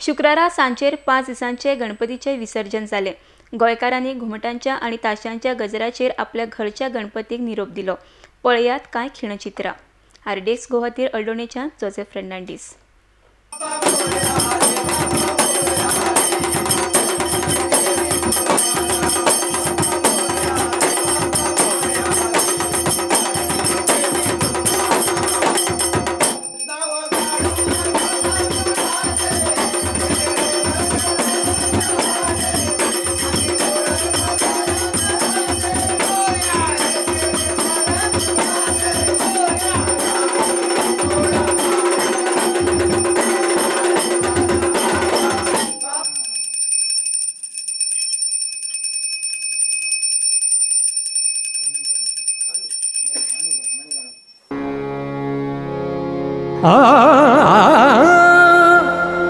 शुक्रारा सांजेर 5 दिसांचे गणपतीचे विसर्जन जाले। गोंयकारांनी घुमटांच्या आणि ताशांच्या गजराचेर आपल्या घरच्या गणपतीक निरोप दिलो। पळयात कांय खिणचित्रां। आरडीएक्स गोवातीर अल्डोणेच्यान जोसेफ फर्नांडीस।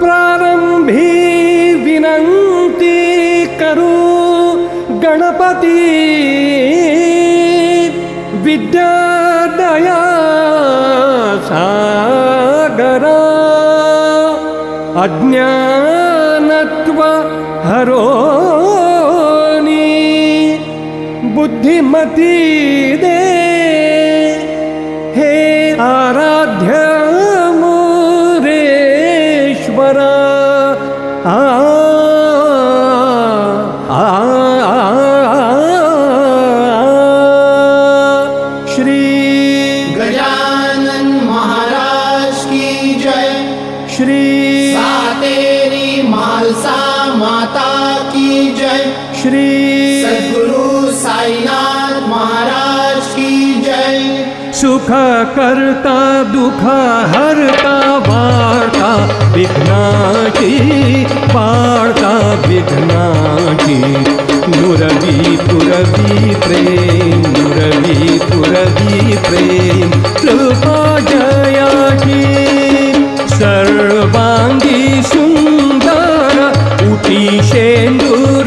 प्रारंभी विनंती करू गणपती विद्यादया सागरा अज्ञानत्व हरोनी बुद्धिमती दे हे आराध्य श्री गजानन महाराज की जय। श्री सातेरी मालसा माता की जय। श्री सद्गुरु साईनाथ महाराज की जय। सुख करता दुख हरता वार्ता विघ्नाची वार्ता विघ्नाची नुरवी पुरवी प्रेम नुरवी पुरवी प्रेम कृपा जयाची सर्वांगी सुंदर उठी शेंदूर